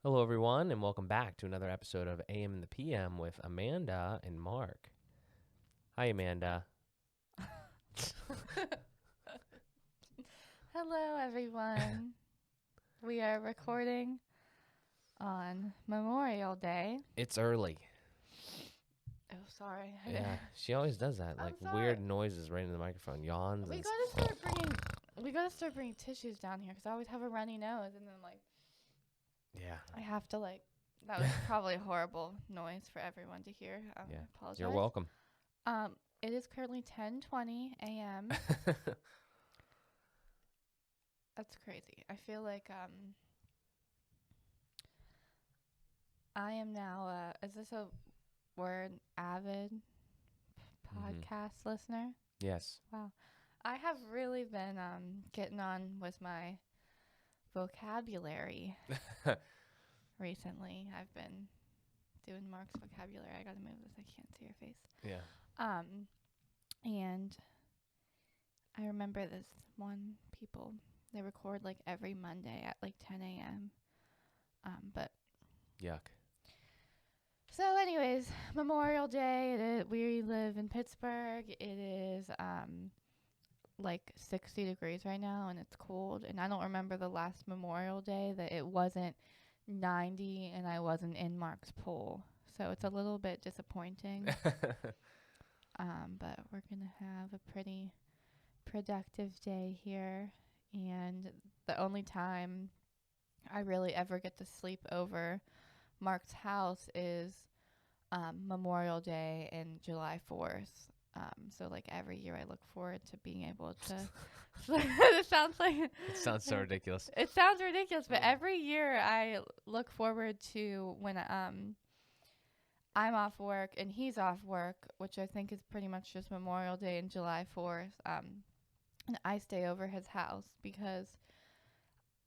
Hello, everyone, and welcome back to another episode of AM and the PM with Amanda and Mark. Hi, Amanda. Hello, everyone. We are recording on Memorial Day. It's early. Oh, sorry. Yeah, she always does that, I'm like sorry. weird noises right in the microphone, yawns. We And gotta start bringing tissues down here because I always have a runny nose, and then yeah, I have to That was probably a horrible noise for everyone to hear. Yeah. I apologize. You're welcome. It is currently 10:20 a.m. That's crazy. I feel like I am now. Is this a word? Avid podcast listener. Yes. Wow. I have really been getting on with my vocabulary recently. I've been doing Mark's vocabulary. I gotta move this. I can't see your face. Yeah. And I remember this one people. They record like every Monday at like 10 a.m. But Yuck. so, anyways, Memorial Day. We live in Pittsburgh. It is like 60 degrees right now, and it's cold. And I don't remember the last Memorial Day that it wasn't 90 and I wasn't in Mark's pool. So it's a little bit disappointing. But we're gonna have a pretty productive day here, and the only time I really ever get to sleep over Mark's house is Memorial Day and July 4th. So like every year I look forward to being able to it sounds like It sounds so ridiculous. It sounds ridiculous, but every year I look forward to when I'm off work and he's off work, which I think is pretty much just Memorial Day and July 4th. And I stay over his house because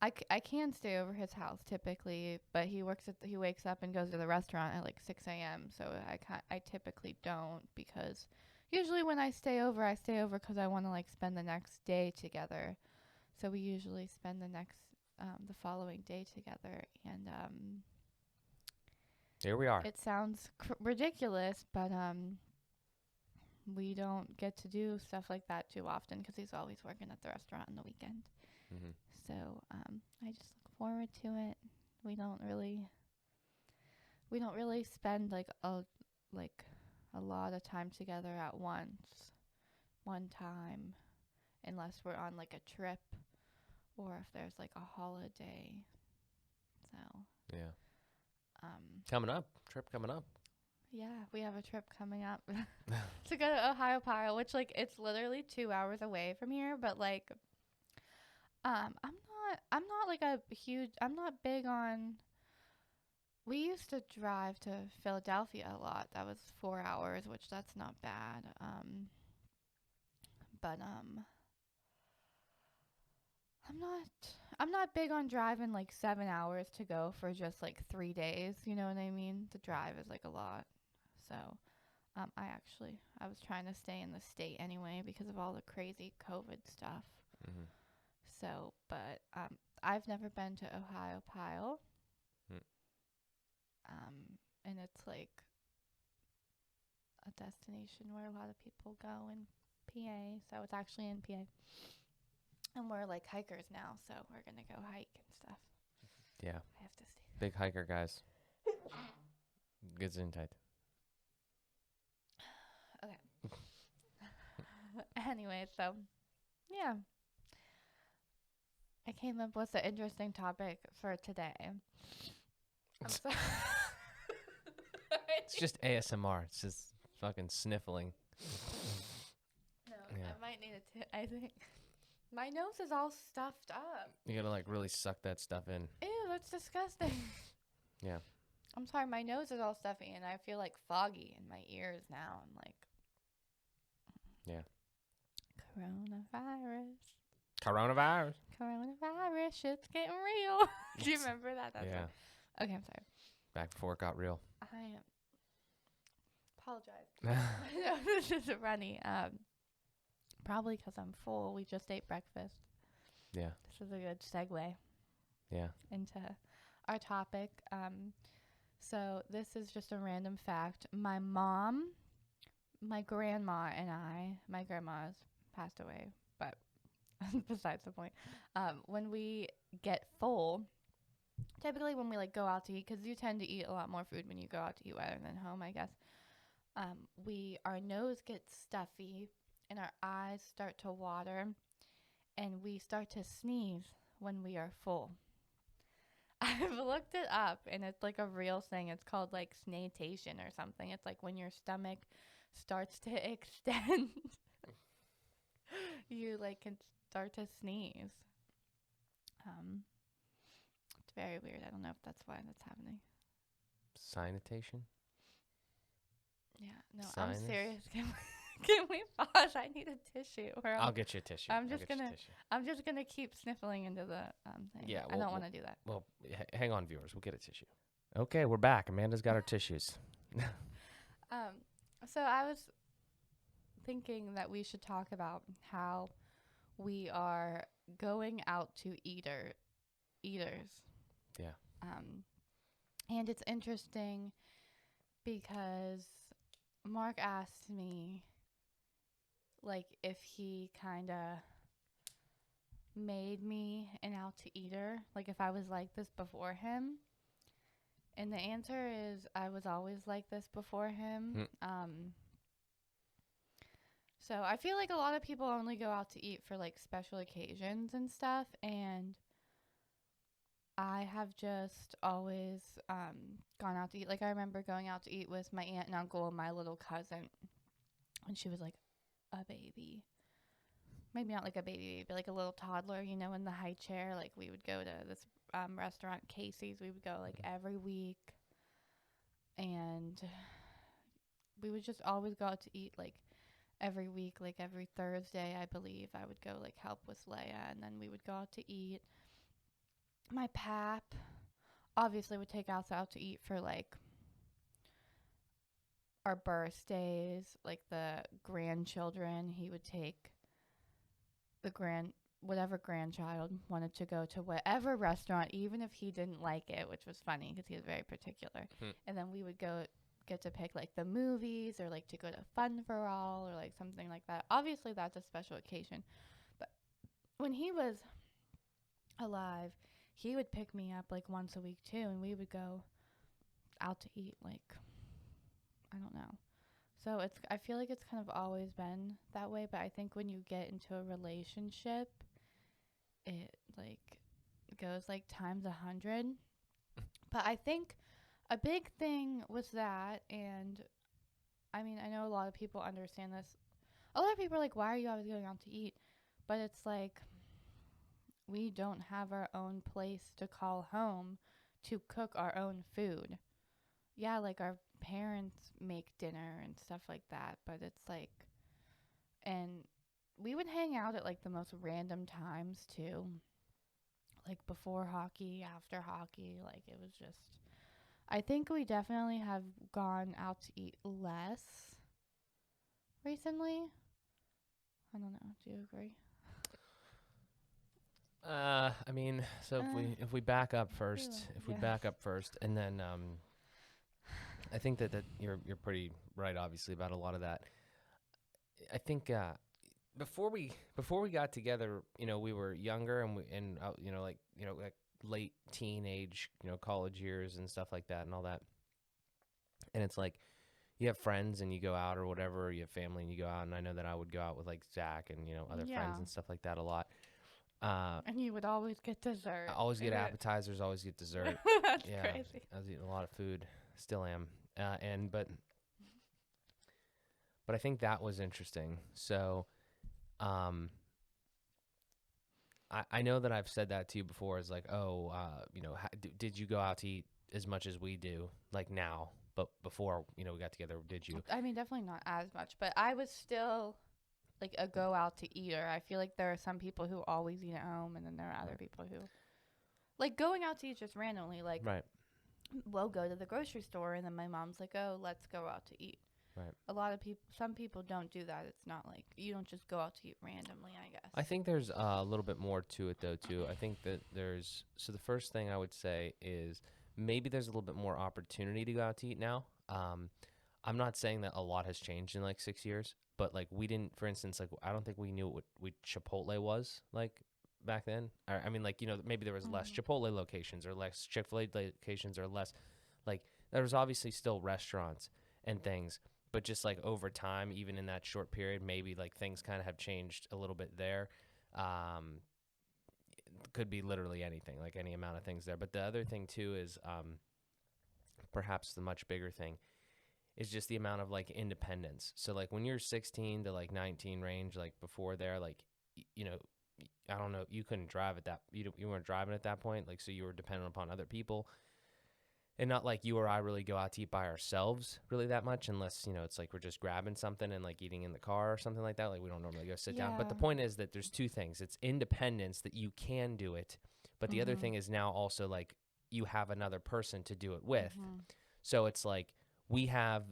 I can stay over his house typically, but he wakes up and goes to the restaurant at like 6 a.m. So I typically don't, because usually when I stay over because I want to like spend the next day together. So we usually spend the following day together, and Here we are. it sounds ridiculous, but we don't get to do stuff like that too often because he's always working at the restaurant on the weekend. Mm-hmm. So I just look forward to it. We don't really spend like a lot of time together at one time, unless we're on like a trip or if there's like a holiday. So Yeah. Coming up. Trip coming up. yeah, we have a trip coming up to go to Ohiopyle, which like it's literally 2 hours away from here, but like I'm not big on. We used to drive to Philadelphia a lot. That was 4 hours, which that's not bad. But I'm not big on driving like 7 hours to go for just like 3 days. You know what I mean? The drive is like a lot. So, I was trying to stay in the state anyway because of all the crazy COVID stuff. Mm-hmm. So, but I've never been to Ohiopyle. And it's like a destination where a lot of people go in PA. So it's actually in PA. And we're like hikers now, so we're going to go hike and stuff. Yeah. I have to stay. Big hiker, guys. Gesundheit. Okay. Anyway, so yeah. I came up with an interesting topic for today. I'm sorry. It's just ASMR. It's just fucking sniffling. No, Yeah. I might need I think my nose is all stuffed up. You gotta like really suck that stuff in. Ew, that's disgusting. Yeah. I'm sorry, my nose is all stuffy and I feel like foggy in my ears now. I'm like, Yeah. Coronavirus. Coronavirus. Shit's getting real. Do you remember that? That's Yeah. Right. Okay, I'm sorry. Back before it got real. I apologize. This is runny. Probably because I'm full. We just ate breakfast. Yeah. This is a good segue Yeah. into our topic. So this is just a random fact. My mom, my grandma, and my grandma's passed away, but besides the point. When we get full, typically when we like go out to eat, because you tend to eat a lot more food when you go out to eat rather than home, I guess. Our nose gets stuffy and our eyes start to water, and we start to sneeze when we are full. I've looked it up, and it's like a real thing. It's called like snatation or something. It's like when your stomach starts to extend, you like can start to sneeze. It's very weird. I don't know if that's why that's happening. Sanitation? Yeah, no, Sinus? I'm serious. Can we pause? I need a tissue. I'll get you a tissue. I'm just gonna keep sniffling into the thing. Yeah, I don't want to do that. Well, hang on, viewers. We'll get a tissue. Okay, we're back. Amanda's got her tissues. So I was thinking that we should talk about how we are going out to eaters. Yeah. And it's interesting because Mark asked me, like, if he kind of made me an out to eater, like if I was like this before him. And the answer is I was always like this before him. So I feel like a lot of people only go out to eat for like special occasions and stuff, and I have just always gone out to eat. Like I remember going out to eat with my aunt and uncle and my little cousin when she was like a baby. Maybe not like a baby, but like a little toddler, you know, in the high chair. Like we would go to this restaurant, Casey's. We would go like every week, and we would just always go out to eat like every week, like every Thursday, I believe. I would go like help with Leia, and then we would go out to eat. My pap obviously would take us out to eat for like our birthdays, like the grandchildren. He would take whatever grandchild wanted to go to whatever restaurant, even if he didn't like it, which was funny because he was very particular. And then we would get to pick like the movies or like to go to Fun for All or like something like that. Obviously that's a special occasion, but when he was alive, he would pick me up like once a week too, and we would go out to eat like, I don't know. So I feel like it's kind of always been that way, but I think when you get into a relationship, it like goes like times 100. But I think a big thing was that, and I mean, I know a lot of people understand this. A lot of people are like, why are you always going out to eat? But it's like, we don't have our own place to call home to cook our own food. Yeah, like our parents make dinner and stuff like that, but it's like, and we would hang out at like the most random times too, like before hockey, after hockey. Like it was just, I think we definitely have gone out to eat less recently. I don't know, do you agree? I mean, so if we back up first, and then I think that you're pretty right, obviously, about a lot of that. I think before we got together, you know, we were younger and like late teenage, college years and stuff like that and all that. And it's like you have friends and you go out or whatever, or you have family and you go out. And I know that I would go out with like Zach and other friends and stuff like that a lot. And you would always get dessert. I always get appetizers, always get dessert. That's crazy. I was eating a lot of food, still am. But I think that was interesting. So, I know that I've said that to you before. Is like, did you go out to eat as much as we do, like now? But before, we got together, did you? I mean, definitely not as much, but I was still like a go out to eater. I feel like there are some people who always eat at home, and then there are other people who like going out to eat just randomly. Like, right. We'll go to the grocery store, and then my mom's like, "Oh, let's go out to eat." Right. a lot of people, some people don't do that. It's not like you don't just go out to eat randomly, I guess. I think there's a little bit more to it, though, too. I think that so the first thing I would say is maybe there's a little bit more opportunity to go out to eat now. I'm not saying that a lot has changed in like 6 years, but like we didn't, for instance, like I don't think we knew what Chipotle was like back then. I mean, like, maybe there was less Chipotle locations or less Chick-fil-A locations or less, like, there was obviously still restaurants and things, but just like over time, even in that short period, maybe like things kind of have changed a little bit there. Could be literally anything, like any amount of things there. But the other thing too is perhaps the much bigger thing is just the amount of like independence. So like when you're 16 to like 19 range, like before there, like, I don't know, you couldn't drive at that, you weren't driving at that point. Like, so you were dependent upon other people. And not like you or I really go out to eat by ourselves really that much, unless, it's like we're just grabbing something and like eating in the car or something like that. Like we don't normally go sit down. But the point is that there's two things. It's independence, that you can do it. But the other thing is now also like you have another person to do it with. So it's like we have,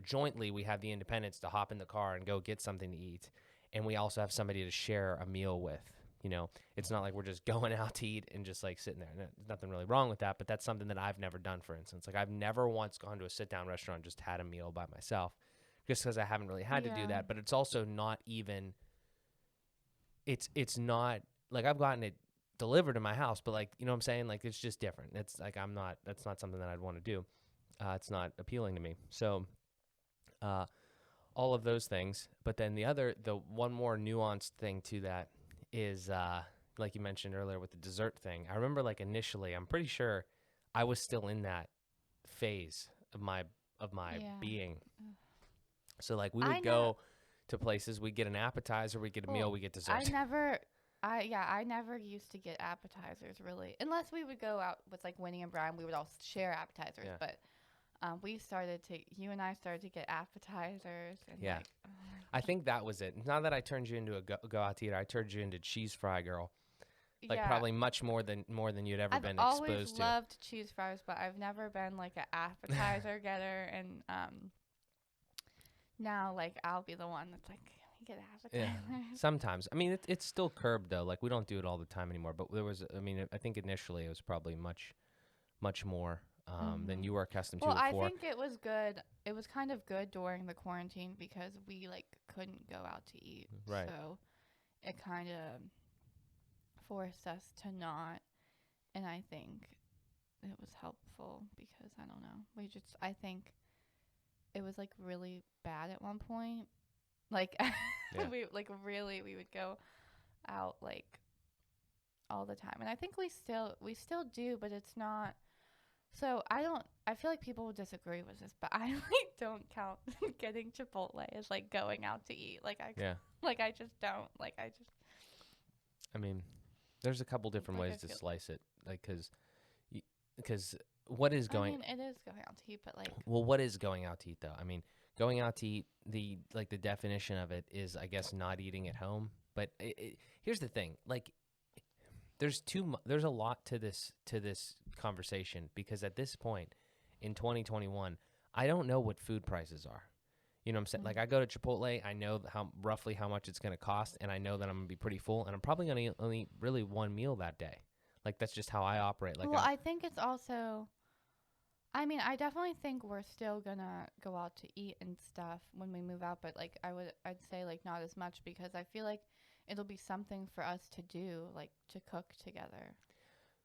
jointly we have the independence to hop in the car and go get something to eat. And we also have somebody to share a meal with. It's not like we're just going out to eat and just like sitting there. There's nothing really wrong with that, but that's something that I've never done, for instance. Like I've never once gone to a sit-down restaurant and just had a meal by myself, just because I haven't really had to do that. But it's also not even, it's not, like I've gotten it delivered to my house, but like, you know what I'm saying? Like it's just different. It's like that's not something that I'd want to do. It's not appealing to me. So all of those things. But then the one more nuanced thing to that is like you mentioned earlier with the dessert thing. I remember like initially, I'm pretty sure I was still in that phase of my being. So like we would go to places, we'd get an appetizer, we'd get a meal, we get dessert. I never used to get appetizers really, unless we would go out with like Winnie and Brian. We would all share appetizers, but you and I started to get appetizers. And like, I think that was it. Not that I turned you into a go out to eat. I turned you into cheese fry girl. Like probably much more than you'd ever been exposed to. I've always loved cheese fries, but I've never been like an appetizer getter. And now like I'll be the one that's like, we get appetizers. Yeah, sometimes. I mean, it's still curbed though. Like we don't do it all the time anymore. But there was, I mean, I think initially it was probably much more than you were accustomed to before. Well, I think it was good. It was kind of good during the quarantine because we like couldn't go out to eat. Right. So it kind of forced us to not. And I think it was helpful because I don't know. I think it was like really bad at one point. Like we would go out like all the time. And I think we still do, but it's not. So I feel like people will disagree with this, but I like don't count getting Chipotle as like going out to eat. Like I just don't. I mean, there's a couple different ways to slice it. Like, because what is going? I mean, it is going out to eat, but like. Well, what is going out to eat though? I mean, going out to eat, the definition of it is, I guess, not eating at home. But here's the thing, like. There's a lot to this conversation, because at this point in 2021, I don't know what food prices are. You know what I'm saying? Like I go to Chipotle, I know roughly how much it's going to cost, and I know that I'm going to be pretty full, and I'm probably going to only eat really one meal that day. Like that's just how I operate. Like, well, I think it's also, I mean, I definitely think we're still gonna go out to eat and stuff when we move out, but like I'd say like not as much, because I feel like it'll be something for us to do, like to cook together.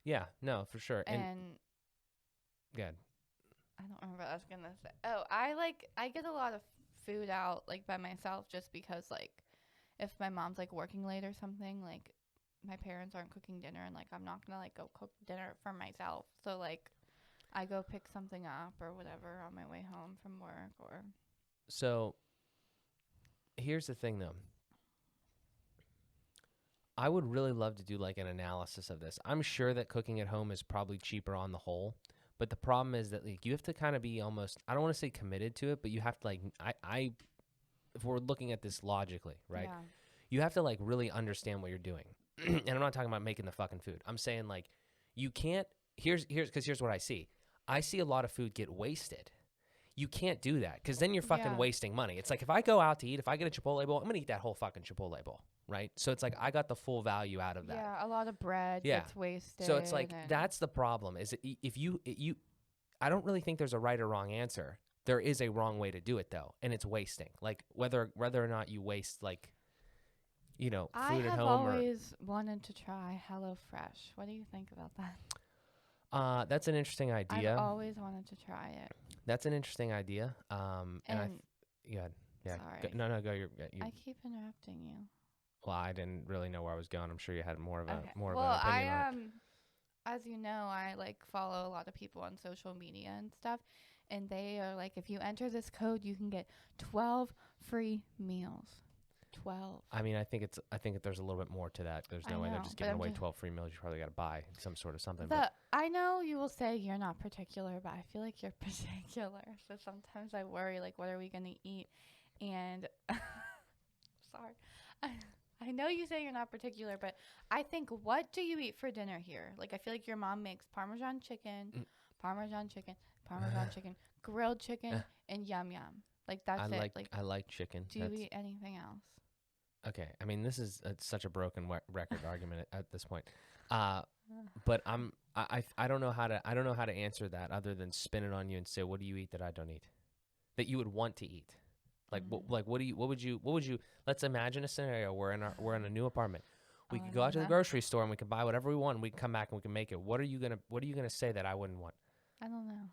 Yeah, no, for sure. And good. I don't remember what I was gonna say. Oh, I get a lot of food out like by myself, just because like if my mom's like working late or something, like my parents aren't cooking dinner, and like I'm not gonna like go cook dinner for myself. So like I go pick something up or whatever on my way home from work. Or so here's the thing though. I would really love to do like an analysis of this. I'm sure that cooking at home is probably cheaper on the whole, but the problem is that like you have to kind of be almost, I don't want to say committed to it, but you have to like, if we're looking at this logically, right? Yeah. You have to like really understand what you're doing. And I'm not talking about making the fucking food. I'm saying like you can't, here's what I see. I see a lot of food get wasted. you can't do that because then you're fucking Yeah. wasting money. It's like if I go out to eat, if I get a Chipotle bowl, I'm gonna eat that whole fucking Chipotle bowl, right? So it's like I got the full value out of that. Yeah, a lot of bread Yeah. gets wasted. So it's like and- that's the problem. Is it, if you I don't really think there's a right or wrong answer. There is a wrong way to do it though, and it's wasting. Like whether or not you waste like, you know, I food at have home always wanted to try HelloFresh. What do you think about that? or that's an interesting idea. I've always wanted to try it. That's an interesting idea. And And yeah, yeah. sorry. No, go. You. I keep interrupting you. Well, I didn't really know where I was going. I'm sure you had more of a Okay. more well, of an opinion on it. as you know, I like follow a lot of people on social media and stuff, and they are like, if you enter this code, you can get 12 free meals. 12. I mean, I think that there's a little bit more to that. There's I no way they're know, just but giving I'm away just- 12 free meals. You probably got to buy some sort of something. But I know you will say you're not particular, but I feel like you're particular. So sometimes I worry, like, what are we gonna eat? And sorry, I know you say you're not particular, but I think, what do you eat for dinner here? Like, I feel like your mom makes Parmesan chicken, Parmesan chicken, Parmesan chicken, grilled chicken, and yum yum. Like that's it. Like, I like chicken. do you eat anything else? Okay. I mean, this is such a broken record argument at this point. But I don't know how to answer that other than spin it on you and say, what do you eat that I don't eat, that you would want to eat? Like, what would you? Let's imagine a scenario. We're in a new apartment. We could go out to the grocery store and we can buy whatever we want. We can come back and we can make it. What are you gonna say that I wouldn't want? I don't know.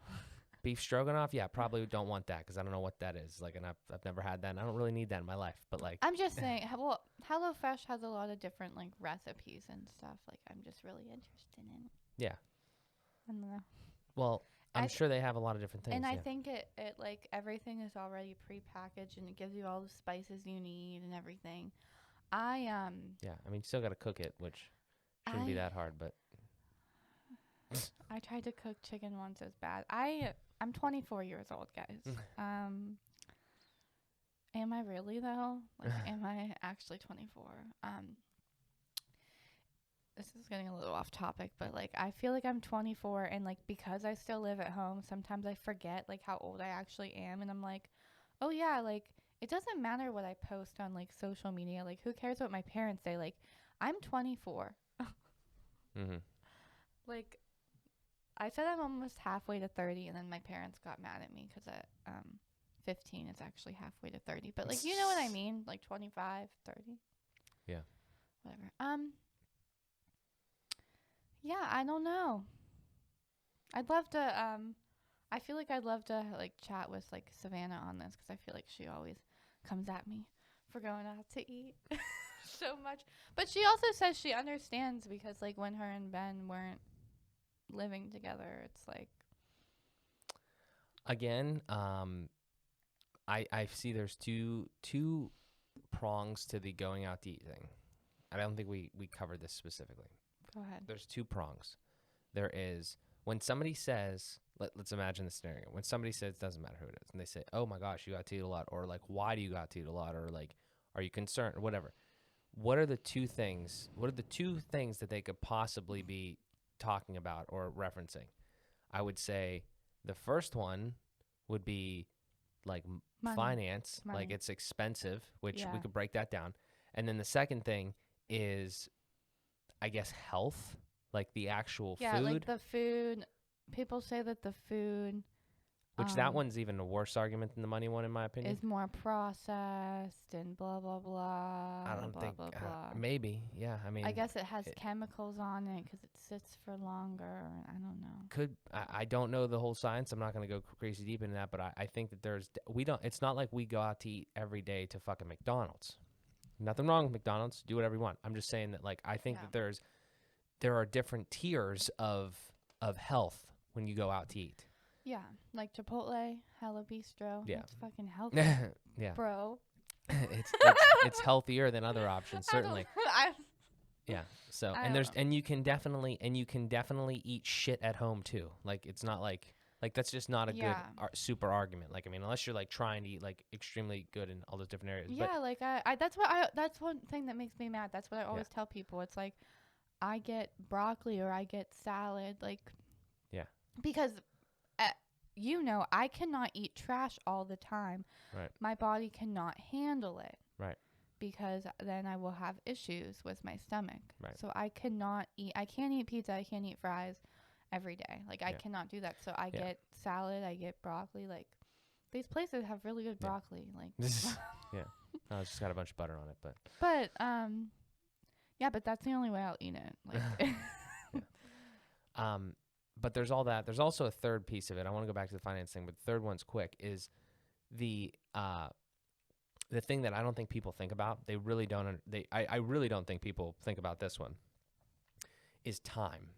Beef stroganoff? Yeah, probably don't want that because I don't know what that is. Like, and I've never had that. And I don't really need that in my life. But like, I'm just saying. Well, HelloFresh has a lot of different like recipes and stuff. Like, I'm just really interested in it. Yeah. I don't know. Well, I'm I sure they have a lot of different things. And yeah. I think it like everything is already prepackaged and it gives you all the spices you need and everything. Yeah, I mean, you still got to cook it, which shouldn't be that hard. But I tried to cook chicken once. It was bad. I'm 24 years old, guys. Am I really though? Like, am I actually 24? This is getting a little off topic, but like, I feel like I'm 24, and like, because I still live at home, sometimes I forget like how old I actually am, and I'm like, oh yeah, like, it doesn't matter what I post on like social media. Like, who cares what my parents say? Like, I'm 24. mm-hmm. Like, I said I'm almost halfway to 30, and then my parents got mad at me because at 15 it's actually halfway to 30. But like, you know what I mean? Like 25, 30. Yeah. Whatever. Yeah, I don't know. I'd love to I feel like I'd love to like chat with like Savannah on this, because I feel like she always comes at me for going out to eat so much. But she also says she understands, because like when her and Ben weren't living together, it's like, Again, I see there's two prongs to the going out to eat thing. I don't think we covered this specifically. go ahead. There's two prongs. There is when somebody says, let's imagine the scenario. When somebody says, doesn't matter who it is, and they say, oh my gosh, you got to eat a lot, or like, why do you got to eat a lot, or like, are you concerned, or whatever. What are the two things that they could possibly be talking about or referencing? I would say the first one would be like Money. finance, like Money. it's expensive, which we Yeah. could break that down. And then the second thing is, I guess, health, like the actual Yeah, food, like the food. People say that the food which that one's even a worse argument than the money one, in my opinion. is more processed and blah blah blah. I don't blah, think, blah, blah. maybe, yeah. I mean, I guess it has it- chemicals on it because it sits for longer. I don't know. I don't know the whole science. I'm not going to go crazy deep into that, but I think that it's not like we go out to eat every day to fucking McDonald's. Nothing wrong with McDonald's. Do whatever you want. I'm just saying that, like, I think Yeah. that there are different tiers of health when you go out to eat. Yeah, like Chipotle, Hello Bistro. Yeah. It's fucking healthy, Yeah. bro. it's healthier than other options, I don't- certainly. Yeah. So I and don't know. you can definitely eat shit at home too. Like, it's not like that's just not a Yeah. good super argument. Like, I mean, unless you're like trying to eat like extremely good in all those different areas. Yeah, like that's one thing that makes me mad. That's what I always tell people. It's like, I get broccoli or I get salad, like, Yeah. because I cannot eat trash all the time. Right. My body cannot handle it. Right. Because then I will have issues with my stomach. Right. So I can't eat pizza, I can't eat fries every day. Like I cannot do that. So I get salad, I get broccoli. Like these places have really good broccoli. Like yeah. No, it's just got a bunch of butter on it, but but that's the only way I'll eat it. Like but there's all that. There's also a third piece of it. I want to go back to the finance thing, but the third one's quick is the thing that I don't think people think about. They really don't. I really don't think people think about this one. Is time.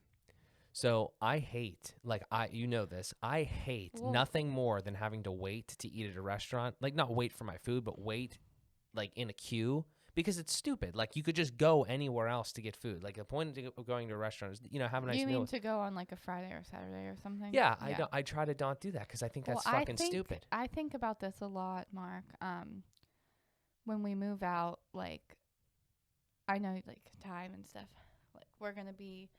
So I hate, this. I hate nothing more than having to wait to eat at a restaurant. Like not wait for my food, but wait like in a queue. Because it's stupid. Like you could just go anywhere else to get food. Like the point of going to a restaurant is, have a nice meal. You mean to go on like a Friday or Saturday or something? Yeah, I try to not do that because I think that's fucking stupid. I think about this a lot, Mark. When we move out, like I know like time and stuff. Like we're gonna be.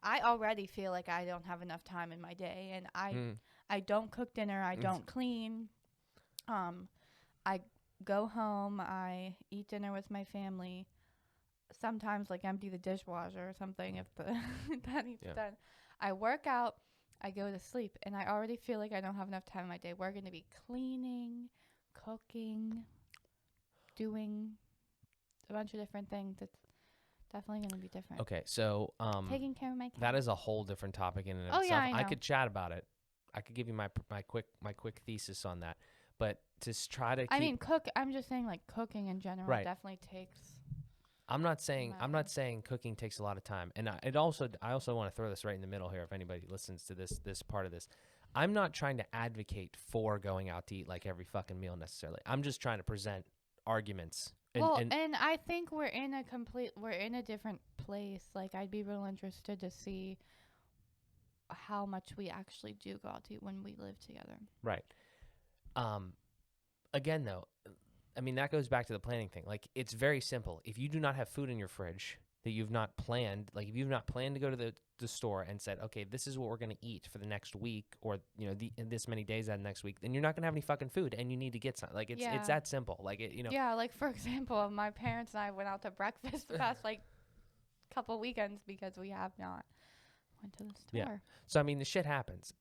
I already feel like I don't have enough time in my day, and I don't cook dinner. I don't clean. I go home, I eat dinner with my family, sometimes like empty the dishwasher or something if that needs done. I work out, I go to sleep, and I already feel like I don't have enough time in my day. We're going to be cleaning, cooking, doing a bunch of different things. It's definitely going to be different. Okay, so taking care of my cat. That is a whole different topic in and of itself. Yeah, I know. I could chat about it. I could give you my quick thesis on that. But to try to keep, I'm just saying like cooking in general definitely takes. I'm not saying cooking takes a lot of time. And I also want to throw this right in the middle here if anybody listens to this part of this. I'm not trying to advocate for going out to eat like every fucking meal necessarily. I'm just trying to present arguments. And I think we're in a different place. Like I'd be real interested to see how much we actually do go out to eat when we live together. Right. Again, though, I mean, that goes back to the planning thing. Like, it's very simple. If you do not have food in your fridge that you've not planned, like if you've not planned to go to the store and said, okay, this is what we're going to eat for the next week or, this many days out of next week, then you're not going to have any fucking food and you need to get some. Like, it's that simple. Like, Yeah, like, for example, my parents and I went out to breakfast the past, couple weekends because we have not went to the store. Yeah. So, I mean, the shit happens.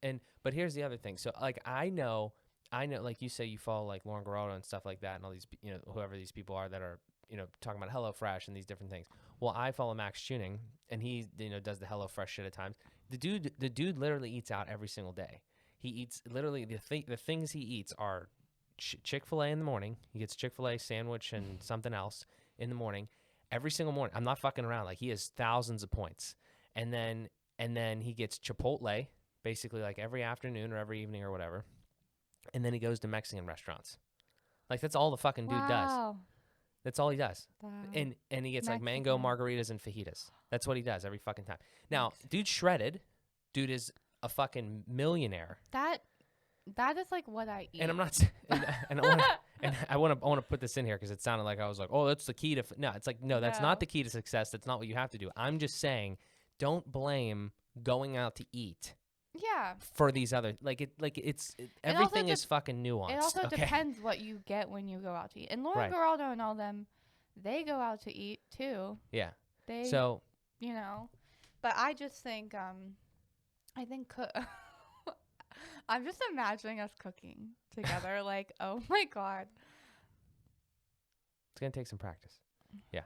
But here's the other thing. So, like, I know, like you say, you follow like Lauren Garotto and stuff like that, and all these, whoever these people are that are, talking about HelloFresh and these different things. Well, I follow Max Tuning, and he, does the HelloFresh shit at times. The dude literally eats out every single day. He eats literally the things he eats are Chick-fil-A in the morning. He gets Chick-fil-A sandwich and something else in the morning, every single morning. I'm not fucking around. Like he has thousands of points, and then he gets Chipotle basically like every afternoon or every evening or whatever. And then he goes to Mexican restaurants. Like, that's all the fucking dude does. That's all he does. And he gets, like, mango margaritas and fajitas. That's what he does every fucking time. Now, dude's shredded. Dude is a fucking millionaire. That is, like, what I eat. And I'm not... I want to put this in here because it sounded like I was like, oh, that's the key to... No, it's like, no, that's not the key to success. That's not what you have to do. I'm just saying, don't blame going out to eat... Yeah. For these other, everything is fucking nuanced. It also depends what you get when you go out to eat. And Lauren Garaldo and all them, they go out to eat too. Yeah. But I just think, I'm just imagining us cooking together. Like, oh my God. It's going to take some practice. Yeah.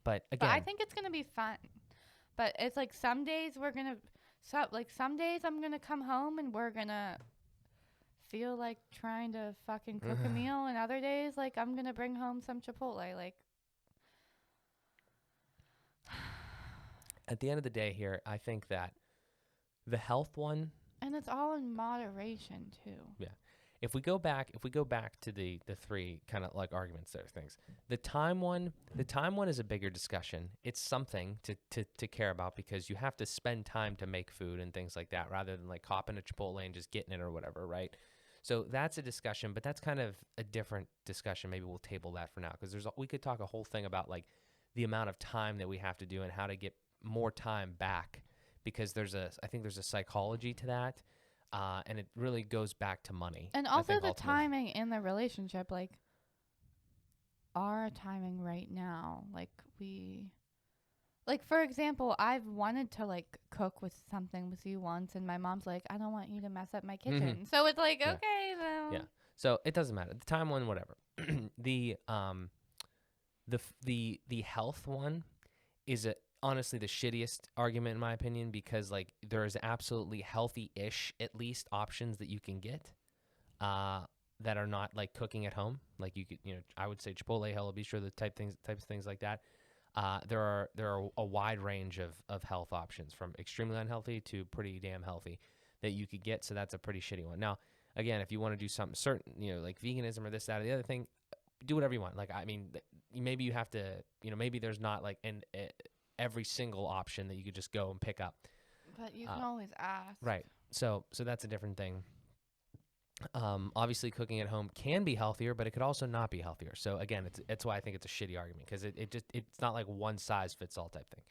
But again. But I think it's going to be fun. But it's like some days some days I'm going to come home and we're going to feel like trying to fucking cook a meal. And other days, like, I'm going to bring home some Chipotle. Like, at the end of the day here, I think that the health one. And it's all in moderation, too. Yeah. If we go back to the three kind of like arguments there, things. The time one is a bigger discussion. It's something to care about because you have to spend time to make food and things like that rather than like hopping a Chipotle and just getting it or whatever, right? So that's a discussion, but that's kind of a different discussion. Maybe we'll table that for now because we could talk a whole thing about like the amount of time that we have to do and how to get more time back because I think there's a psychology to that. and it really goes back to money. And I also think the ultimately. timing in the relationship, like our timing right now, like for example, I've wanted to like cook with something with you once, and my mom's like, I don't want you to mess up my kitchen. So it's like, Yeah. okay, then. Yeah. So it doesn't matter. The time one, whatever. the health one is honestly the shittiest argument in my opinion, because like there is absolutely healthy-ish at least options that you can get that are not like cooking at home. Like you could, I would say Chipotle, Hello Bistro, the types of things like that. There are a wide range of health options, from extremely unhealthy to pretty damn healthy, that you could get. So that's a pretty shitty one. Now, again, if you want to do something certain, like veganism or this, that, or the other thing, do whatever you want. Like, I mean, maybe you have to, maybe there's not like every single option that you could just go and pick up. But you can always ask. Right. So that's a different thing. Obviously cooking at home can be healthier, but it could also not be healthier. So again, it's why I think it's a shitty argument, because it's not like one size fits all type thing.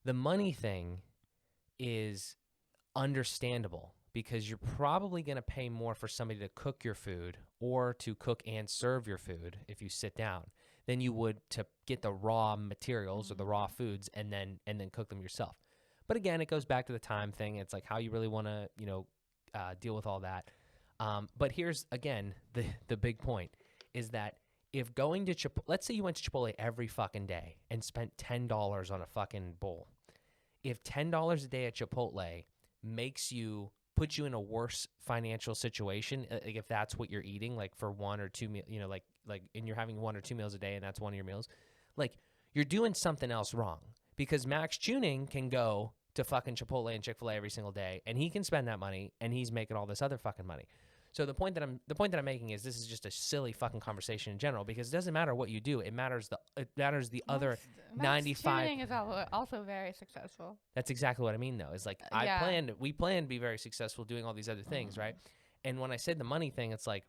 The money thing is understandable, because you're probably going to pay more for somebody to cook your food or to cook and serve your food if you sit down than you would to get the raw materials or the raw foods and then cook them yourself. But again, it goes back to the time thing. It's like how you really want to, deal with all that. But here's, again, the big point is that if going to Chipotle, let's say you went to Chipotle every fucking day and spent $10 on a fucking bowl. If $10 a day at Chipotle puts you in a worse financial situation, like if that's what you're eating, like for one or two meals, and you're having 1 or 2 meals a day and that's one of your meals, like you're doing something else wrong, because Max Tuning can go to fucking Chipotle and Chick-fil-A every single day and he can spend that money and he's making all this other fucking money. So the point that I'm making is this is just a silly fucking conversation in general, because it doesn't matter what you do. It matters the other 95. Tuning is also very successful. That's exactly what I mean, though. Is like we planned to be very successful doing all these other things, right? And when I said the money thing, it's like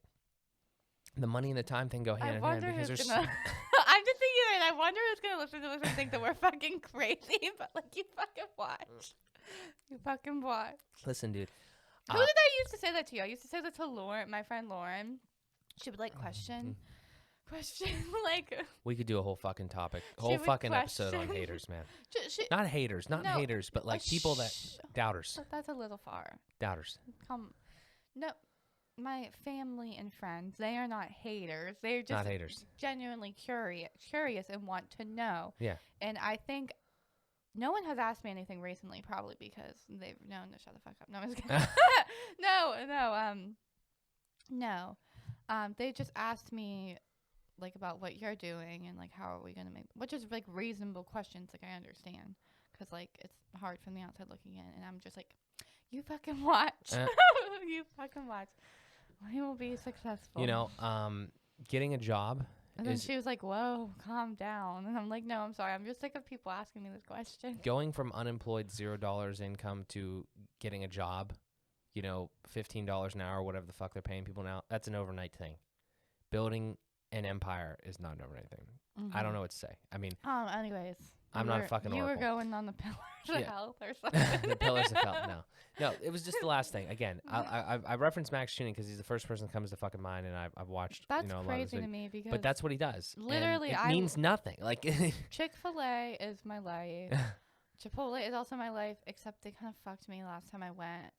the money and the time thing go hand in hand, because there's. I'm just thinking that I wonder who's gonna listen to this and think that we're fucking crazy, but like you fucking watch. You fucking watch. Listen, dude. Who did I used to say that to? I used to say that to Lauren, my friend Lauren. She would like question, like. We could do a whole fucking topic, whole fucking episode on haters, man. Not haters, haters, but like people that doubters. That's a little far. Doubters. No, my family and friends, they are not haters. They're just not haters. Genuinely curious and want to know. Yeah. And I think. No one has asked me anything recently, probably because they've known to shut the fuck up. No, I'm just kidding. No. They just asked me, like, about what you're doing and, like, how are we going to make, which is, like, reasonable questions, like, I understand. Because, like, it's hard from the outside looking in. And I'm just like, you fucking watch. You fucking watch. We will be successful. Getting a job. And then she was like, whoa, calm down. And I'm like, no, I'm sorry. I'm just sick of people asking me this question. Going from unemployed $0 income to getting a job, $15 an hour, whatever the fuck they're paying people now, that's an overnight thing. Building an empire is not an overnight thing. Mm-hmm. I don't know what to say. I mean, anyways. I'm not a fucking oracle. You were going on the pillars of health or something. The pillars of health, no, it was just the last thing. Again, I referenced Max Tuning because he's the first person that comes to fucking mind, and I've watched. That's a lot crazy of his to me because. But that's what he does. Literally, it means nothing. Like Chick-fil-A is my life. Chipotle is also my life, except they kind of fucked me last time I went.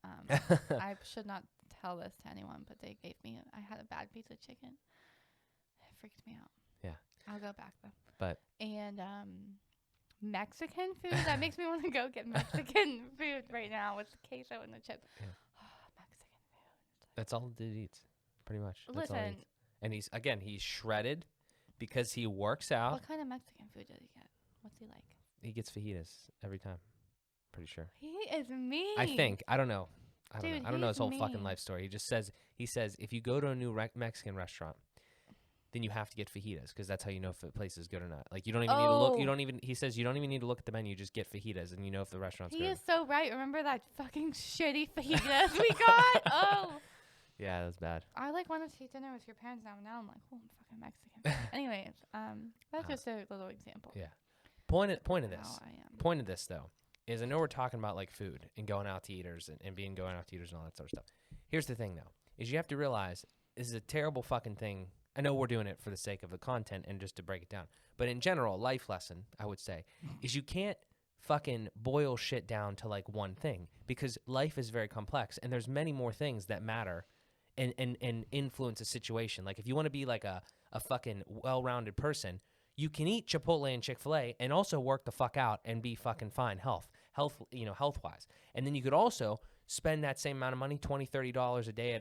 I should not tell this to anyone, but they gave me. I had a bad piece of chicken. It freaked me out. Yeah. I'll go back though. But. And Mexican food. That makes me want to go get Mexican food right now with the queso and the chips. Yeah. Mexican food. That's all dude eats, pretty much. That's Listen. all he eats. And he's shredded because he works out. What kind of Mexican food does he get? What's he like? He gets fajitas every time. Pretty sure. He is mean. I think. I don't know. I don't know his whole mean. fucking life story. He says if you go to a new Mexican restaurant, then you have to get fajitas because that's how you know if the place is good or not. Like you don't even need to look. He says you don't even need to look at the menu. Just get fajitas and you know if the restaurant's good. He is so right. Remember that fucking shitty fajitas we got? Oh. Yeah, that's bad. I like want to eat dinner with your parents now. Now I'm like, oh, I'm fucking Mexican. Anyways, that's just a little example. Yeah. Point of this though is I know we're talking about like food and going out to eaters and being going out to eaters and all that sort of stuff. Here's the thing though, is you have to realize this is a terrible fucking thing. I know we're doing it for the sake of the content and just to break it down. But in general, life lesson, I would say, is you can't fucking boil shit down to like one thing, because life is very complex and there's many more things that matter and influence a situation. Like if you want to be like a fucking well-rounded person, you can eat Chipotle and Chick-fil-A and also work the fuck out and be fucking fine health-wise. And then you could also spend that same amount of money, $20, $30 a day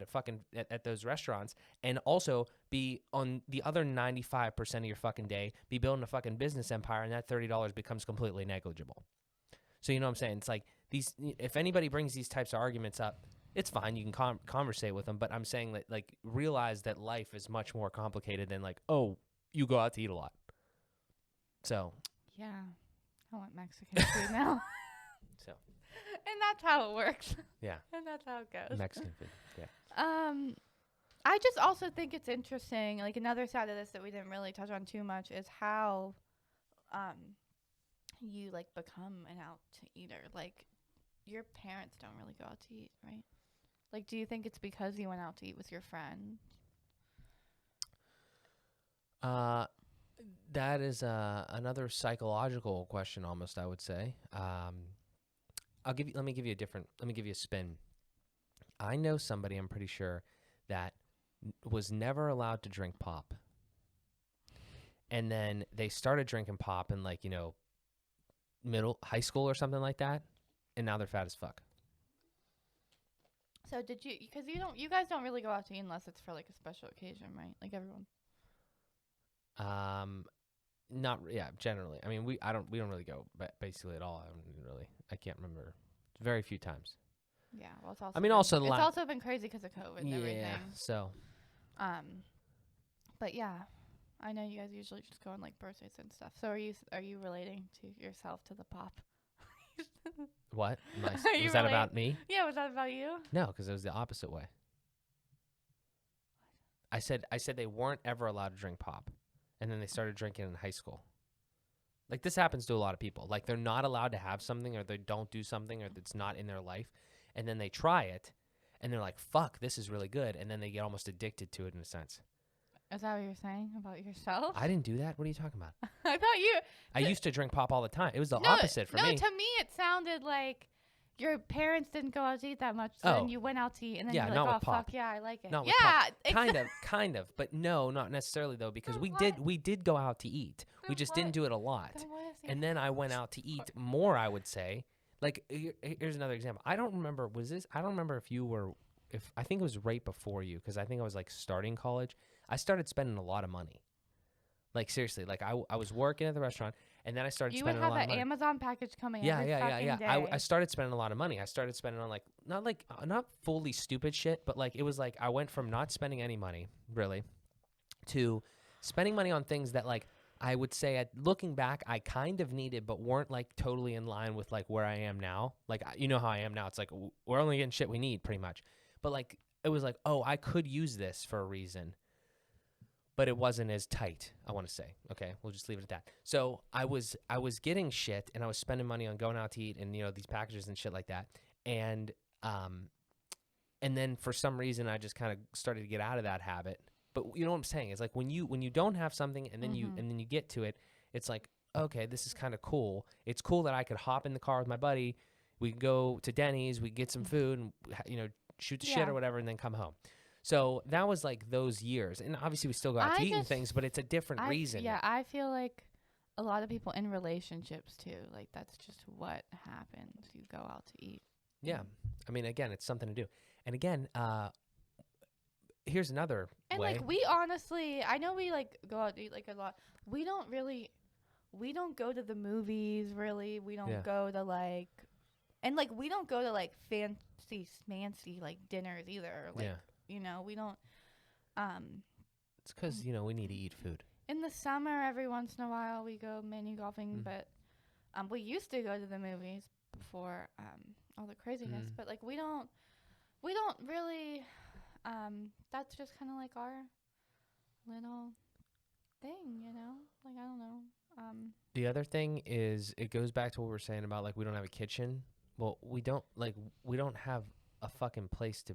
at those restaurants, and also be on the other 95% of your fucking day, be building a fucking business empire, and that $30 becomes completely negligible. So you know what I'm saying? It's like if anybody brings these types of arguments up, it's fine. You can conversate with them, but I'm saying that like realize that life is much more complicated than like, oh, you go out to eat a lot. So. Yeah. I want Mexican food now. So. And that's how it works. Yeah. And that's how it goes. Mexican food. Yeah. I just also think it's interesting, like another side of this that we didn't really touch on too much is how you like become an out to eater. Like your parents don't really go out to eat, right? Like do you think it's because you went out to eat with your friend? That is another psychological question almost, I would say. Let me give you a spin. I know somebody, I'm pretty sure, that was never allowed to drink pop. And then they started drinking pop in like, high school or something like that. And now they're fat as fuck. So did you, because you guys don't really go out to eat unless it's for like a special occasion, right? Like everyone. Generally. I mean, we don't really go basically at all. I can't remember. Very few times. Yeah, well, it's also. I mean, it's also been crazy because of COVID and everything. Yeah. So. But yeah, I know you guys usually just go on like birthdays and stuff. So are you relating to yourself to the pop? What? Was that about me? Yeah, was that about you? No, because it was the opposite way. I said they weren't ever allowed to drink pop, and then they started drinking in high school. Like this happens to a lot of people. Like they're not allowed to have something, or they don't do something, or it's not in their life, and then they try it, and they're like, "Fuck, this is really good," and then they get almost addicted to it in a sense. Is that what you're saying about yourself? I didn't do that. What are you talking about? I thought you. I used to drink pop all the time. It was the opposite for me. No, to me it sounded like your parents didn't go out to eat that much, so then you went out to eat, and then you're like, "Oh fuck, yeah, I like it." Not yeah, kind of, but no, not necessarily though, because we did go out to eat. We just didn't do it a lot. And then I went out to eat more, I would say. Like here's another example. I don't remember if you were. I think it was right before you, because I think I was like starting college. I started spending a lot of money. Like seriously, like I was working at the restaurant, and then I started spending a lot of money. You would have an Amazon package coming every fucking day. I started spending a lot of money. I started spending on not fully stupid shit, but like it was like I went from not spending any money really to spending money on things that like I would say looking back I kind of needed, but weren't like totally in line with like where I am now. Like you know how I am now. It's like we're only getting shit we need pretty much. But like it was like, oh, I could use this for a reason. But it wasn't as tight, I want to say. Okay, we'll just leave it at that. So I was getting shit, and I was spending money on going out to eat, and these packages and shit like that. And then for some reason, I just kind of started to get out of that habit. But you know what I'm saying? It's like when you don't have something, and then you get to it, it's like, okay, this is kind of cool. It's cool that I could hop in the car with my buddy. We could go to Denny's, we could get some food, and shoot the shit or whatever, and then come home. So that was like those years. And obviously we still go out to eat and things, but it's a different reason. Yeah, I feel like a lot of people in relationships too, like that's just what happens. You go out to eat. Yeah. I mean, again, it's something to do. And again, here's another way. Like we honestly, I know we like go out to eat like a lot. We don't go to the movies really. We don't go to like, and like we don't go to like fancy smancy like dinners either. Like, we don't. It's because we need to eat food. In the summer, every once in a while, we go mini golfing, but we used to go to the movies before all the craziness. But like we don't really. That's just kind of like our little thing, Like I don't know. The other thing is, it goes back to what we were saying about like we don't have a kitchen. Well, we don't have a fucking place to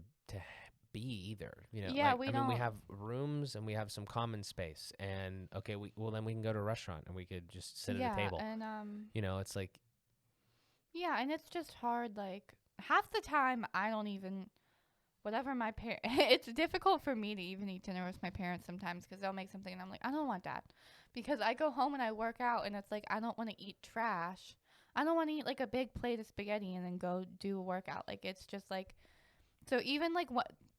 be either. You know, Yeah, like we I mean, we don't. have rooms and we have some common space, and okay, then we can go to a restaurant and we could just sit at a table. And You know, it's like yeah, and it's just hard. Like half the time, I don't even. Whatever my parents, it's difficult for me to even eat dinner with my parents sometimes because they'll make something and I'm like, I don't want that. Because I go home and I work out and it's like, I don't want to eat trash. I don't want to eat like a big plate of spaghetti and then go do a workout. Like, it's just like, so even like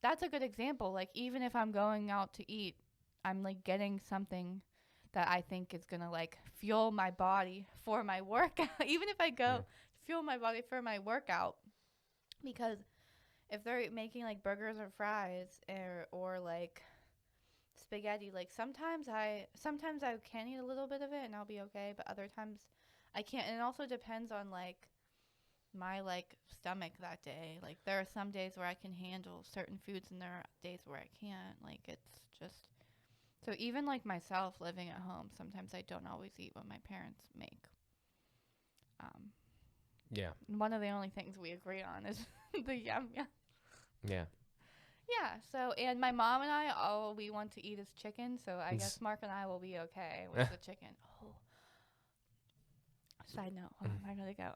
that's a good example. Like, even if I'm going out to eat, I'm like getting something that I think is going to like fuel my body for my workout. Even if I go fuel my body for my workout, because if they're making like burgers or fries or like spaghetti, like sometimes I can eat a little bit of it and I'll be okay, but other times I can't. And it also depends on like my like stomach that day. Like there are some days where I can handle certain foods and there are days where I can't. Like it's just so even like myself living at home, sometimes I don't always eat what my parents make. yeah. One of the only things we agree on is the yum yum. Yeah. Yeah, so, and my mom and I, all we want to eat is chicken, so I guess Mark and I will be okay with the chicken. Oh. Side note, hold on, I gotta go.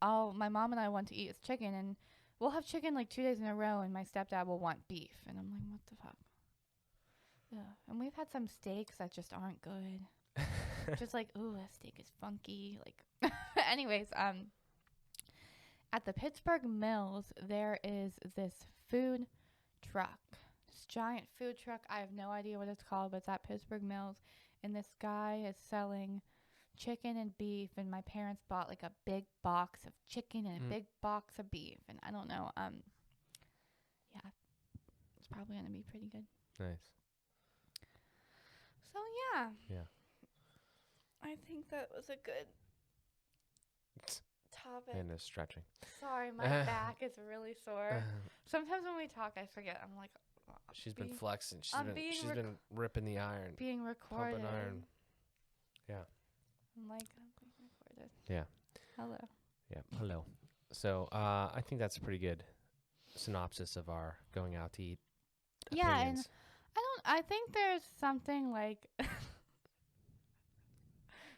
All my mom and I want to eat is chicken, and we'll have chicken like 2 days in a row, and my stepdad will want beef, and I'm like, what the fuck? Yeah, and we've had some steaks that just aren't good. Just like, ooh, that steak is funky. Like, anyways, at the Pittsburgh Mills, there is this food truck, this giant food truck. I have no idea what it's called, but it's at Pittsburgh Mills, and this guy is selling chicken and beef, and my parents bought like a big box of chicken and a big box of beef, and I don't know, yeah, it's probably gonna be pretty good. Nice. So yeah, I think that was a good topic. And is stretching. Sorry, my back is really sore. Sometimes when we talk, I forget. I'm like, she's been flexing. She's been ripping the iron. Being recorded. Pumping iron. Yeah. I'm like, I'm being recorded. Yeah. Hello. Yeah. Hello. So I think that's a pretty good synopsis of our going out to eat. Yeah, opinions. and I think there's something like.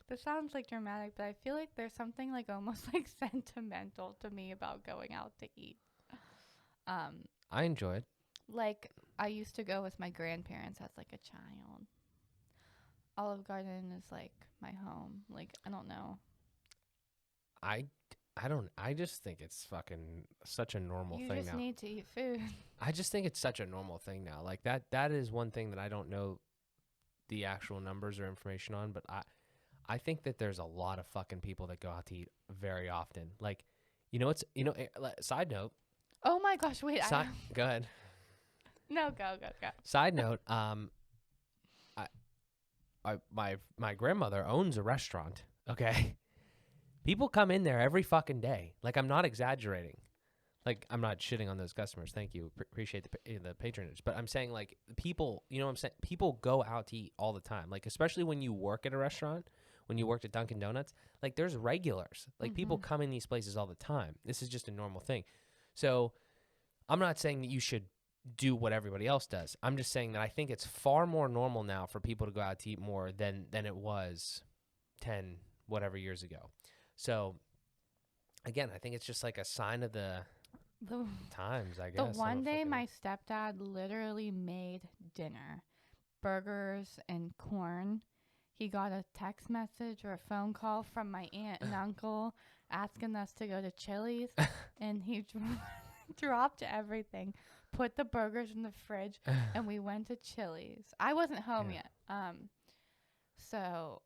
This sounds like dramatic, but I feel like there's something like almost like sentimental to me about going out to eat. I enjoy it. Like I used to go with my grandparents as like a child. Olive Garden is like my home. Like I don't know. I just think it's fucking such a normal thing now. You just need to eat food. I just think it's such a normal thing now. Like that is one thing that I don't know the actual numbers or information on, but I think that there's a lot of fucking people that go out to eat very often. Like, side note. Oh my gosh, wait. Go ahead. No, go. Side note, my grandmother owns a restaurant, okay? People come in there every fucking day. Like, I'm not exaggerating. Like, I'm not shitting on those customers. Thank you. Appreciate the patronage. But I'm saying, like, people, you know what I'm saying? People go out to eat all the time. Like, especially when you work at a restaurant, when you worked at Dunkin' Donuts, like, there's regulars. Like, people come in these places all the time. This is just a normal thing. So, I'm not saying that you should do what everybody else does. I'm just saying that I think it's far more normal now for people to go out to eat more than it was 10 whatever years ago. So, again, I think it's just like a sign of the times, I guess. The one day my stepdad literally made dinner, burgers and corn. He got a text message or a phone call from my aunt and uncle asking us to go to Chili's, and he dropped everything, put the burgers in the fridge, and we went to Chili's. I wasn't home yet. So,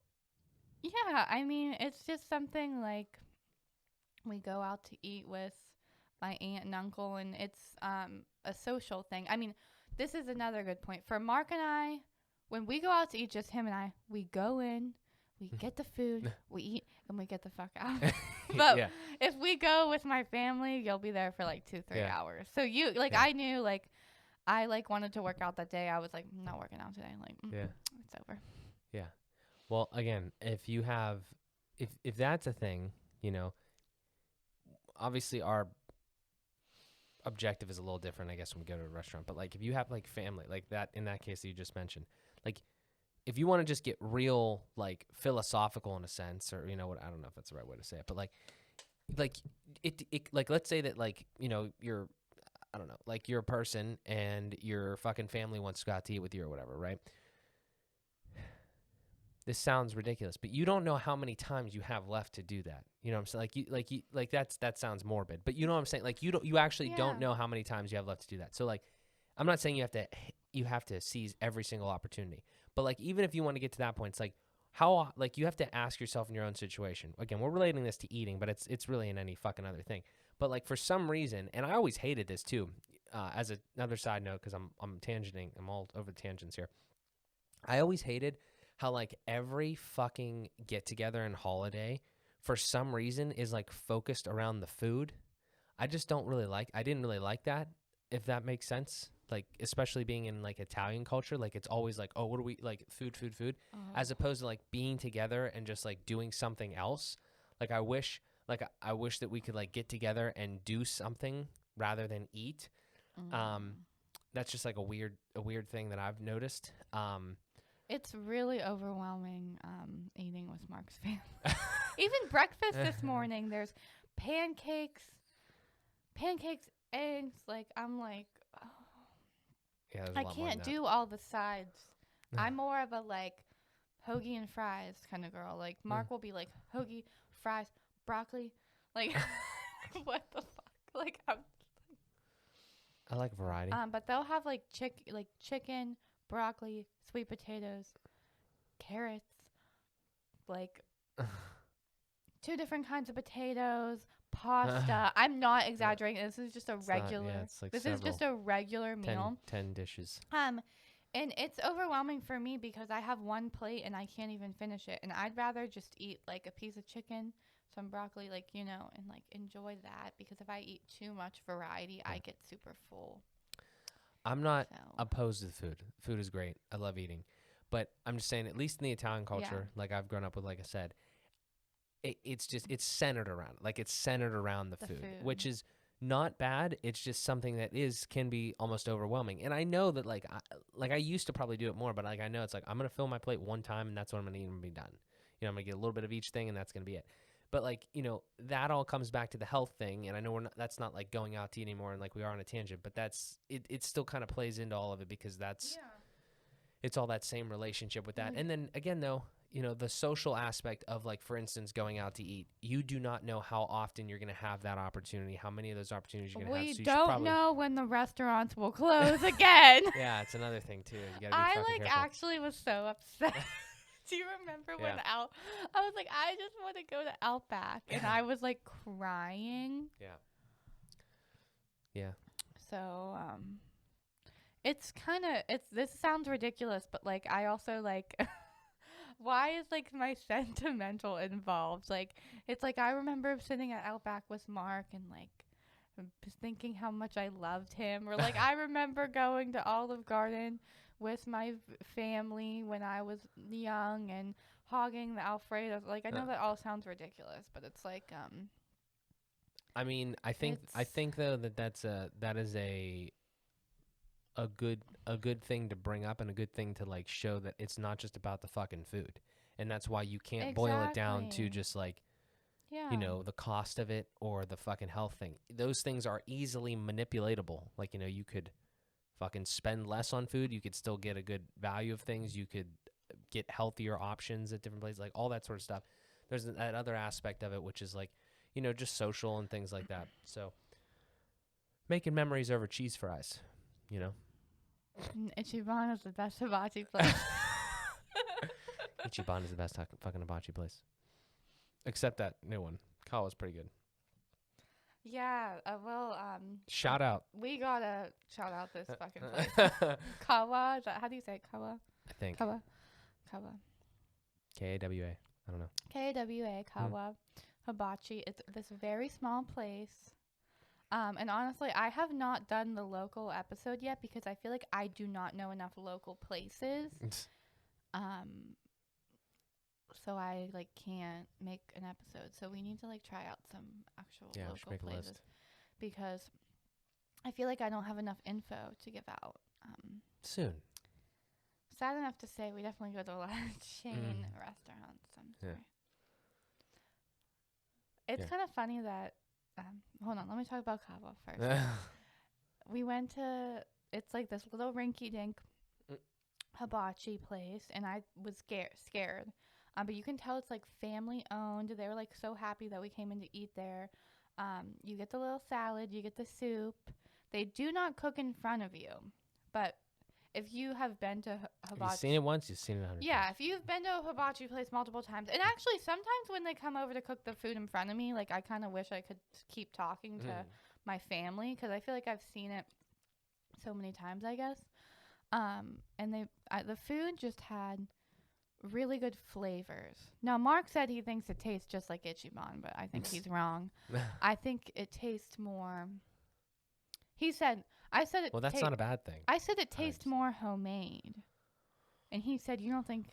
yeah, I mean, it's just something like we go out to eat with my aunt and uncle, and it's a social thing. I mean, this is another good point. For Mark and I, when we go out to eat, just him and I, we go in, we get the food, we eat, and we get the fuck out. But if we go with my family, you'll be there for like 2-3 hours. So you, like, I knew, like, I, like, wanted to work out that day. I was like, I'm not working out today. Like, it's over. Yeah. Well, again, if that's a thing, you know, obviously our objective is a little different, I guess, when we go to a restaurant. But like, if you have like family, like that in that case that you just mentioned, like if you want to just get real, like philosophical in a sense, or you know what, I don't know if that's the right way to say it, but like it like let's say that like you know you're I don't know, like you're a person and your fucking family wants to go out to eat with you or whatever, right? This sounds ridiculous, but you don't know how many times you have left to do that. You know what I'm saying? Like that sounds morbid, but you know what I'm saying? Like you actually don't Yeah. know how many times you have left to do that. So like, I'm not saying you have to seize every single opportunity, but like even if you want to get to that point, it's like how like you have to ask yourself in your own situation. Again, we're relating this to eating, but it's really in any fucking other thing. But like for some reason, and I always hated this too. As another side note, because I'm tangenting, I'm all over the tangents here. I always hated how like every fucking get together and holiday for some reason is like focused around the food. I just don't really like I didn't really like that, if that makes sense. Like especially being in like Italian culture, like it's always like, oh, what do we like food, Oh. as opposed to like being together and just like doing something else. Like I wish that we could like get together and do something rather than eat. Mm. That's just like a weird thing that I've noticed. It's really overwhelming eating with Mark's family. Even breakfast this morning, there's pancakes, eggs. Like I'm like, oh, Yeah, there's a I lot more than can't that. do all the sides. I'm more of a like hoagie and fries kind of girl. Like Mark will be like hoagie, fries, broccoli. Like what the fuck? Like I like variety. but they'll have like chicken, broccoli, sweet potatoes, carrots, like 2 different kinds of potatoes, pasta. I'm not exaggerating. This is just a It's not- regular. yeah, it's like This is just a regular meal. 10 dishes. And it's overwhelming for me because I have one plate and I can't even finish it. And I'd rather just eat like a piece of chicken, some broccoli, like, you know, and like enjoy that, because if I eat too much variety, I get super full. I'm not So, opposed to the food. Food is great. I love eating. But I'm just saying, at least in the Italian culture, like I've grown up with, like I said, it's centered around, like it's centered around the food, which is not bad. It's just something that can be almost overwhelming. And I know that like I used to probably do it more, but like I know it's like I'm going to fill my plate one time and that's what I'm going to eat and be done. You know, I'm going to get a little bit of each thing and that's going to be it. But like, you know, that all comes back to the health thing. And I know that's not like going out to eat anymore and like we are on a tangent, but that's it still kind of plays into all of it because it's all that same relationship with that. And then again, though, you know, the social aspect of like, for instance, going out to eat, you do not know how often you're going to have that opportunity, how many of those opportunities you're going to have. We So don't know when the restaurants will close again. Yeah, it's another thing too. You gotta be I fucking like careful. actually was so upset. Do you remember when I was like, I just want to go to Outback, and I was like crying. Yeah. So it's kind of this sounds ridiculous, but like I also like. Why is like my sentimental involved? Like it's like I remember sitting at Outback with Mark and like thinking how much I loved him, or like I remember going to Olive Garden with my family when I was young and hogging the Alfredo. Like I know that all sounds ridiculous, but it's like I mean, I think though that is a good thing to bring up and a good thing to like show that it's not just about the fucking food. And that's why you can't boil it down to just like you know, the cost of it or the fucking health thing. Those things are easily manipulatable. Like, you know, you could fucking spend less on food, you could still get a good value of things, you could get healthier options at different places, like all that sort of stuff. There's that other aspect of it which is like, you know, just social and things like that. So making memories over cheese fries, you know. Ichiban is the best hibachi place. Ichiban is the best fucking hibachi place. Except that new one. Kawa's pretty good. Yeah, shout out. We gotta shout out this fucking place. Kawa, how do you say it? Kawa? I think. Kawa. Kawa. I don't know. Kawa, Kawa. Hibachi. It's this very small place. And honestly, I have not done the local episode yet because I feel like I do not know enough local places. so I like can't make an episode. So we need to like try out some actual Yeah, we should local make a places list. because I feel like I don't have enough info to give out. Soon. Sad enough to say, we definitely go to a lot of chain Mm. restaurants. I'm Yeah. sorry. It's Yeah. kind of funny that. Hold on, let me talk about Cabo first. We went to. It's like this little rinky-dink Mm. hibachi place, and I was scared. But you can tell it's like family owned. They were like so happy that we came in to eat there. You get the little salad, you get the soup. They do not cook in front of you, but if you have been to hibachi, Have you seen it once? You've seen it 100 yeah, times. if you've been to a hibachi place multiple times, and actually sometimes when they come over to cook the food in front of me, like I kind of wish I could keep talking to my family because I feel like I've seen it so many times, I guess. And the food just had really good flavors. Now Mark said he thinks it tastes just like Ichiban, but I think he's wrong. I think it tastes more. He said, I said it. Well, that's not a bad thing. I said it tastes more homemade, and he said you don't think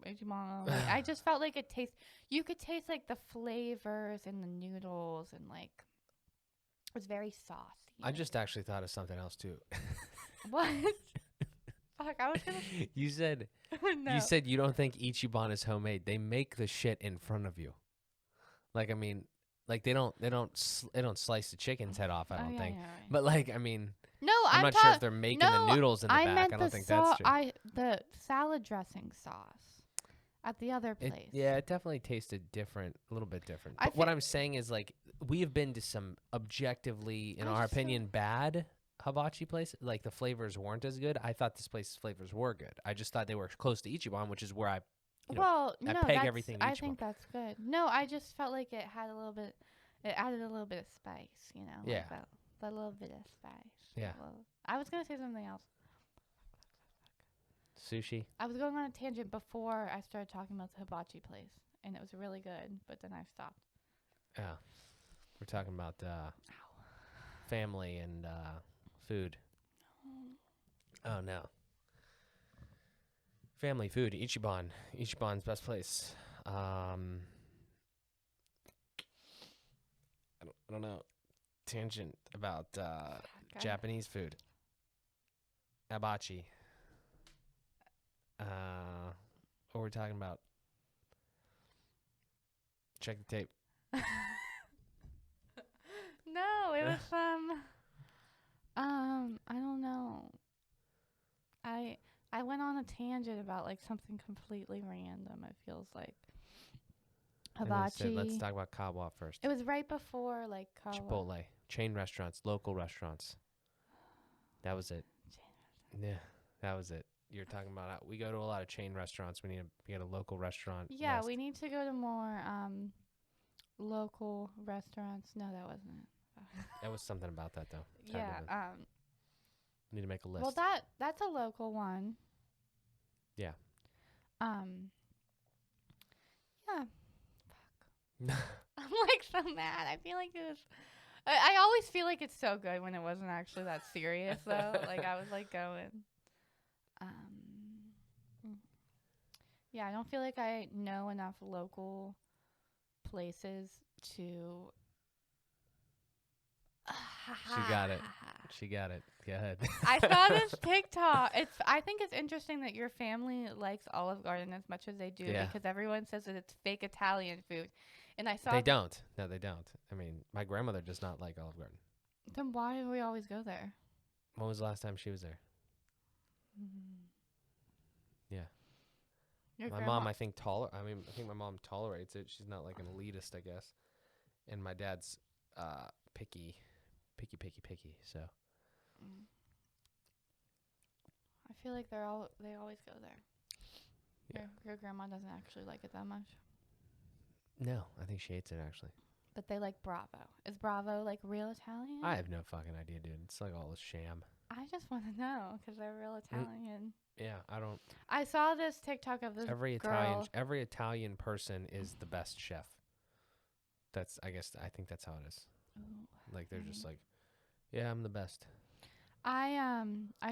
Ichiban. I just felt like it tastes. You could taste like the flavors in the noodles, and like it was very saucy. I just actually thought of something else too. What? Fuck! I was gonna. You said No. you said you don't think Ichiban is homemade. They make the shit in front of you. Like I mean, like they don't slice the chicken's head off. I don't think. Yeah, right. But like I mean, No, I'm not sure if they're making the noodles in the back. meant I don't the think that's true. the salad dressing sauce at the other place. It definitely tasted different, a little bit different. I But what I'm saying is like we have been to some objectively, in I our just feel- opinion, bad hibachi place. Like the flavors weren't as good. I thought this place's flavors were good. I just thought they were close to Ichiban, which is where I Well, I no, peg that's, everything to I Ichiban. think that's good. No, I just felt like it had a little bit. It added a little bit of spice, you know. Yeah. Like that little bit of spice. Yeah. I was gonna say something else. Sushi. I was going on a tangent before I started talking about the hibachi place, and it was really good. But then I stopped. Yeah. We're talking about family and food. Oh no. Family food, Ichiban. Ichiban's best place. I don't know. Tangent about Okay. Japanese food. Hibachi. What were we talking about? Check the tape. No, it was I don't know. I went on a tangent about like something completely random. It feels like And I hibachi. said, let's talk about Kawa first. It was right before like Chipotle. Chain restaurants, local restaurants. That was it. Yeah, that was it. You're talking about we go to a lot of chain restaurants. We need to get a local restaurant. Yeah, list. we need to go to more local restaurants. No, that wasn't it. That was something about that though. Yeah. We need to make a list. Well, that's a local one. Yeah. Yeah. Fuck. I'm like so mad. I feel like it was. I always feel like it's so good when it wasn't actually that serious though. Like I was like going. Yeah, I don't feel like I know enough local places to. She got it. She got it. Go ahead. I saw this TikTok. I think it's interesting that your family likes Olive Garden as much as they do because everyone says that it's fake Italian food. And I saw They don't. No, they don't. I mean, my grandmother does not like Olive Garden. Then why do we always go there? When was the last time she was there? Yeah. Your My mom, I think my mom tolerates it. She's not like an elitist, I guess. And my dad's picky. So I feel like they always go there. Yeah. Your grandma doesn't actually like it that much. no, I think she hates it actually. But they like Bravo. Is Bravo like real Italian? I have no fucking idea, dude. It's like all a sham. I just want to know because they're real Italian. Yeah, I don't. I saw this TikTok of this Every girl. Italian person is the best chef. I think that's how it is. Ooh. Like they're just like, yeah, I'm the best. I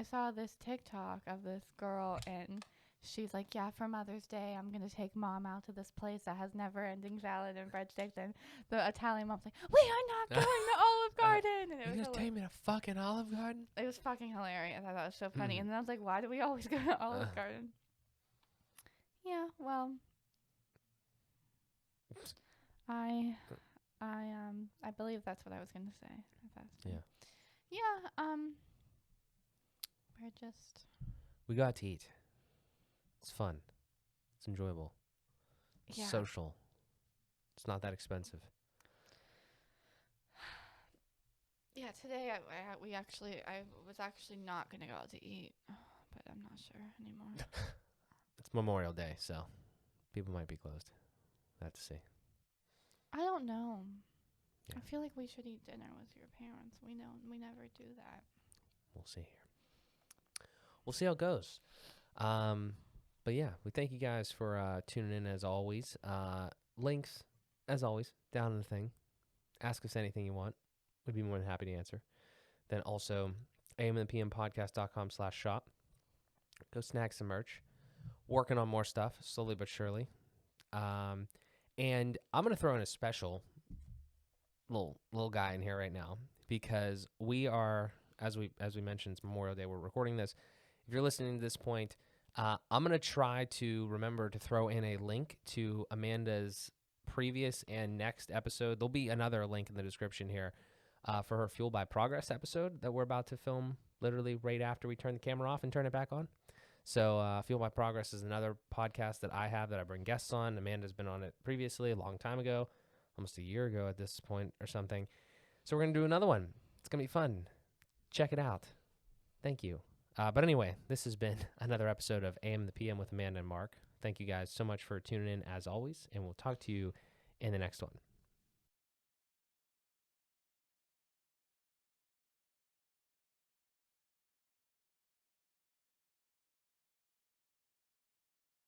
saw this TikTok of this girl and she's like, yeah, for Mother's Day, I'm going to take Mom out to this place that has never-ending salad and breadsticks. And the Italian mom's like, we are not going to Olive Garden. And You're going to take me to fucking Olive Garden? it was fucking hilarious. I thought it was so funny. Mm. And then I was like, why do we always go to Olive Garden? Yeah, well, I believe that's what I was going to say. Yeah, we're just... We got to eat. It's fun. It's enjoyable. It's Yeah. social. It's not that expensive. Yeah, today I was actually not going to go out to eat, but I'm not sure anymore. It's Memorial Day, so people might be closed. I have to see. I don't know. Yeah. I feel like we should eat dinner with your parents. We never do that. We'll see here. We'll see how it goes. But yeah, we thank you guys for tuning in as always. Links, as always, down in the thing. Ask us anything you want. We'd be more than happy to answer. Then also, amandthepmpodcast.com/shop. Go snag some merch. Working on more stuff, slowly but surely. And I'm going to throw in a special little guy in here right now because we are, as we mentioned, it's Memorial Day. We're recording this. If you're listening to this point, I'm going to try to remember to throw in a link to Amanda's previous and next episode. There'll be another link in the description here for her Fueled by Progress episode that we're about to film literally right after we turn the camera off and turn it back on. So Fueled by Progress is another podcast that I have that I bring guests on. Amanda's been on it previously a long time ago, almost a year ago at this point or something. So we're going to do another one. It's going to be fun. Check it out. Thank you. But anyway, this has been another episode of AM the PM with Amanda and Mark. Thank you guys so much for tuning in as always, and we'll talk to you in the next one.